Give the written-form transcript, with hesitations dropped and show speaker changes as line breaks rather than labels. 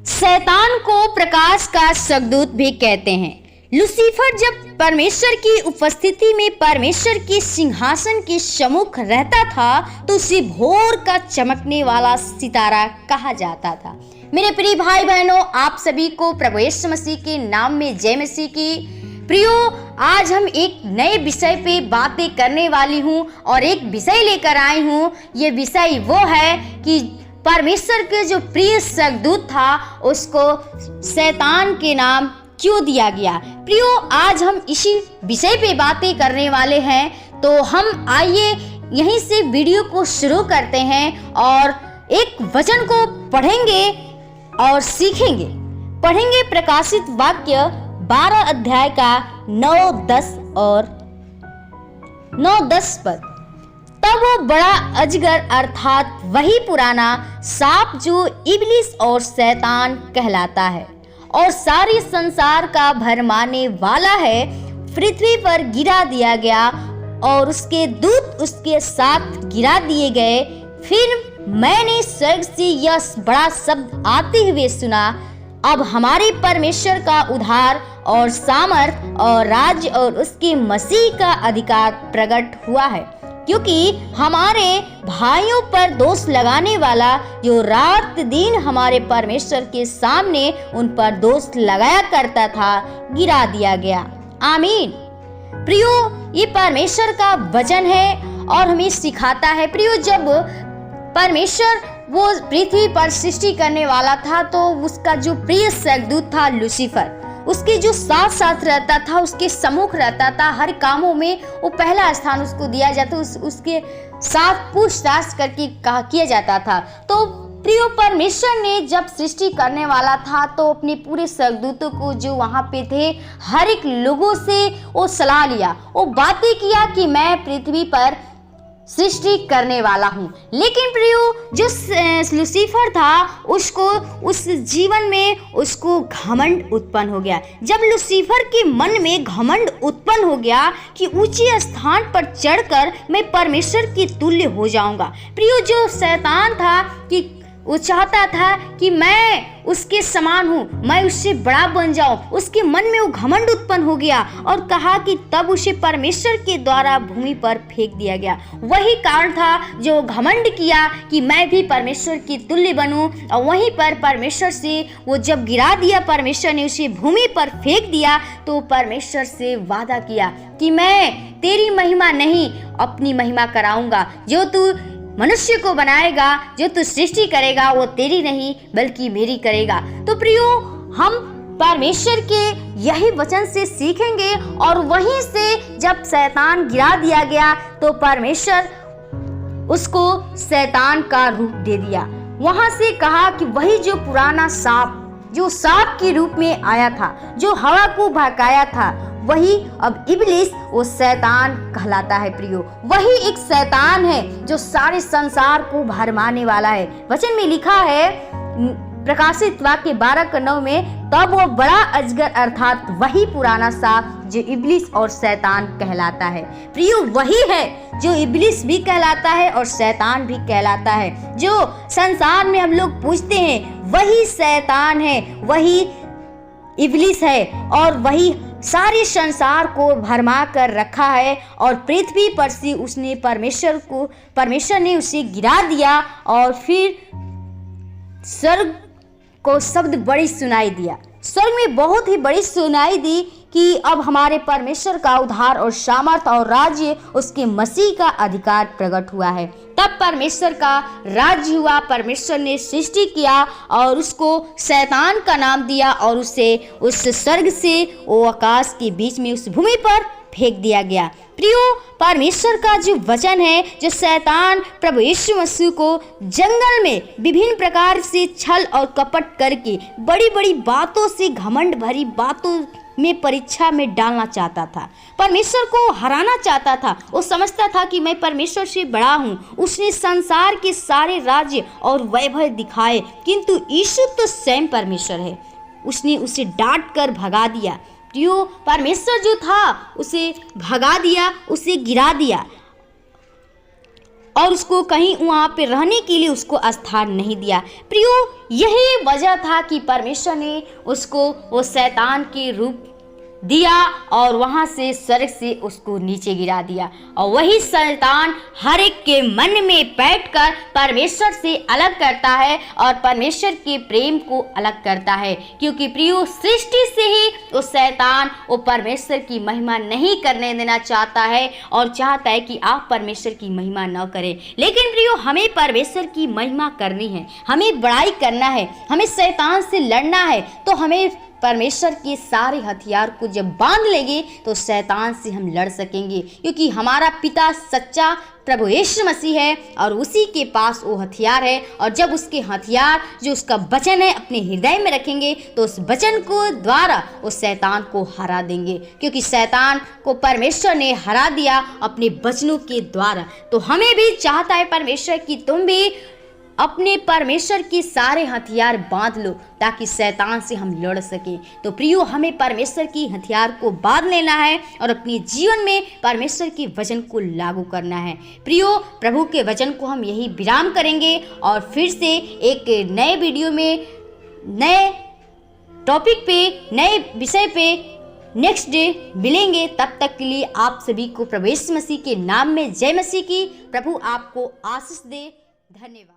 शैतान को प्रकाश का स्वर्गदूत भी कहते हैं। लूसीफर जब परमेश्वर की उपस्थिति में परमेश्वर के सिंहासन के सम्मुख रहता था तो उसे भोर का चमकने वाला सितारा कहा जाता था। मेरे प्रिय भाई बहनों, आप सभी को प्रभु यीशु मसीह के नाम में जय मसीह की। प्रियो, आज हम एक नए विषय पे बातें करने वाली हूँ और एक विषय लेकर आई हूँ। ये विषय वो है कि परमेश्वर के जो प्रिय स्वर्गदूत था उसको शैतान के नाम क्यों दिया गया। प्रियो, आज हम इसी विषय पे बातें करने वाले हैं, तो हम आइए यहीं से वीडियो को शुरू करते हैं और एक वचन को पढ़ेंगे और सीखेंगे। पढ़ेंगे प्रकाशित वाक्य 12 अध्याय का 9, 10 और 9-10 पद। तब वो बड़ा अजगर अर्थात वही पुराना सांप जो इब्लिस और शैतान कहलाता है और सारे संसार का भरमाने वाला है, पृथ्वी पर गिरा दिया गया और उसके दूत उसके साथ गिरा दिए गए। फिर मैंने स्वर्ग से यह बड़ा शब्द आते हुए सुना, अब हमारे परमेश्वर का उद्धार और सामर्थ और राज्य और उसके मसीह का अधिकार प्रकट हुआ है, क्योंकि हमारे भाइयों पर दोष लगाने वाला जो रात दिन हमारे परमेश्वर के सामने उन पर दोष लगाया करता था, गिरा दिया गया। आमीन। प्रियो, ये परमेश्वर का वचन है और हमें सिखाता है। प्रियो, जब परमेश्वर वो पृथ्वी पर सृष्टि करने वाला था तो उसका जो प्रिय स्वर्गदूत था लूसीफर, उसके जो साथ साथ रहता था, उसके सम्मुख रहता था, हर कामों में वो पहला स्थान उसको दिया जाता, उसके साथ पूछताछ करके किया जाता था। तो प्रियो, परमेश्वर ने जब सृष्टि करने वाला था तो अपने पूरे स्वर्गदूतों को जो वहाँ पे थे हर एक लोगों से वो सलाह लिया, वो बातें किया कि मैं पृथ्वी पर सृष्टि करने वाला हूँ। लेकिन प्रियो, जो लूसीफर था उसको उस जीवन में उसको घमंड उत्पन्न हो गया। जब लूसीफर के मन में घमंड उत्पन्न हो गया कि ऊंचे स्थान पर चढ़कर मैं परमेश्वर के तुल्य हो जाऊंगा। प्रियो, जो शैतान था कि वो चाहता था कि मैं उसके समान हूँ, मैं उससे बड़ा बन जाऊं। उसके मन में वो घमंड उत्पन्न हो गया और कहा कि तब उसे परमेश्वर के द्वारा भूमि पर फेंक दिया गया। वही कारण था जो घमंड किया कि मैं भी परमेश्वर की तुल्य बनूं, और वहीं पर परमेश्वर से वो जब गिरा दिया, परमेश्वर ने उसे भूमि पर फेंक दिया, तो परमेश्वर से वादा किया कि मैं तेरी महिमा नहीं अपनी महिमा कराऊंगा। जो तू मनुष्य को बनाएगा, जो तू सृष्टि करेगा, वो तेरी नहीं बल्कि मेरी करेगा। तो प्रियो, हम परमेश्वर के यही वचन से सीखेंगे और वहीं से जब शैतान गिरा दिया गया तो परमेश्वर उसको शैतान का रूप दे दिया। वहां से कहा कि वही जो पुराना सांप, जो सांप के रूप में आया था, जो हवा को भड़काया था, वही अब इब्लिस वो शैतान कहलाता है। प्रियो, वही एक शैतान है जो सारे संसार को भरमाने वाला है। वचन में लिखा है प्रकाशित वाक्य 12:9 में, तब वो बड़ा अजगर अर्थात वही पुराना सांप जो इब्लिस और शैतान कहलाता है। प्रियो, वही है जो इब्लिस भी कहलाता है और शैतान भी कहलाता है। जो संसार में हम लोग पूछते हैं वही शैतान है, वही इब्लिस है और वही सारे संसार को भरमा कर रखा है। और पृथ्वी पर से उसने परमेश्वर ने उसे गिरा दिया और फिर स्वर्ग को शब्द बड़ी सुनाई दिया। स्वर्ग में बहुत ही बड़ी सुनाई दी कि अब हमारे परमेश्वर का उद्धार और सामर्थ और राज्य उसके मसीह का अधिकार प्रकट हुआ है। तब परमेश्वर का राज्य हुआ, परमेश्वर ने सृष्टि किया और उसको शैतान का नाम दिया और उसे उस स्वर्ग से वो आकाश के बीच में उस भूमि पर फेंक दिया गया। प्रियो, परमेश्वर का जो वचन है, जो शैतान प्रभु यीशु मसीह को जंगल में विभिन्न प्रकार से छल और कपट करके बड़ी बड़ी बातों से, घमंड भरी बातों में परीक्षा में डालना चाहता था, परमेश्वर को हराना चाहता था। वो समझता था कि मैं परमेश्वर से बड़ा हूँ। उसने संसार के सारे राज्य और वैभव दिखाए, किंतु यीशु तो स्वयं परमेश्वर है। उसने उसे डांट कर भगा दिया। जो परमेश्वर जो था उसे भगा दिया, उसे गिरा दिया। और उसको कहीं वहाँ पे रहने के लिए उसको स्थान नहीं दिया। प्रियो, यही वजह था कि परमेश्वर ने उसको वो शैतान के रूप दिया और वहां से स्वर्ग से उसको नीचे गिरा दिया। और वही शैतान हर एक के मन में बैठकर परमेश्वर से अलग करता है और परमेश्वर के प्रेम को अलग करता है, क्योंकि प्रियो सृष्टि से ही वो शैतान वो परमेश्वर की महिमा नहीं करने देना चाहता है और चाहता है कि आप परमेश्वर की महिमा न करें। लेकिन प्रियो, हमें परमेश्वर की महिमा करनी है, हमें बड़ाई करना है, हमें शैतान से लड़ना है। तो हमें परमेश्वर के सारे हथियार को जब बांध लेंगे तो शैतान से हम लड़ सकेंगे, क्योंकि हमारा पिता सच्चा प्रभु यीशु मसीह है और उसी के पास वो हथियार है। और जब उसके हथियार जो उसका वचन है अपने हृदय में रखेंगे तो उस वचन को द्वारा उस शैतान को हरा देंगे, क्योंकि शैतान को परमेश्वर ने हरा दिया अपने वचनों के द्वारा। तो हमें भी चाहता है परमेश्वर कि तुम भी अपने परमेश्वर के सारे हथियार बांध लो ताकि शैतान से हम लड़ सकें। तो प्रियो, हमें परमेश्वर की हथियार को बांध लेना है और अपने जीवन में परमेश्वर के वचन को लागू करना है। प्रियो, प्रभु के वचन को हम यही विराम करेंगे और फिर से एक नए वीडियो में नए टॉपिक पे नए विषय पे नेक्स्ट डे मिलेंगे। तब तक के लिए आप सभी को प्रभु यीशु मसीह के नाम में जय मसीह की। प्रभु आपको आशीष दे। धन्यवाद।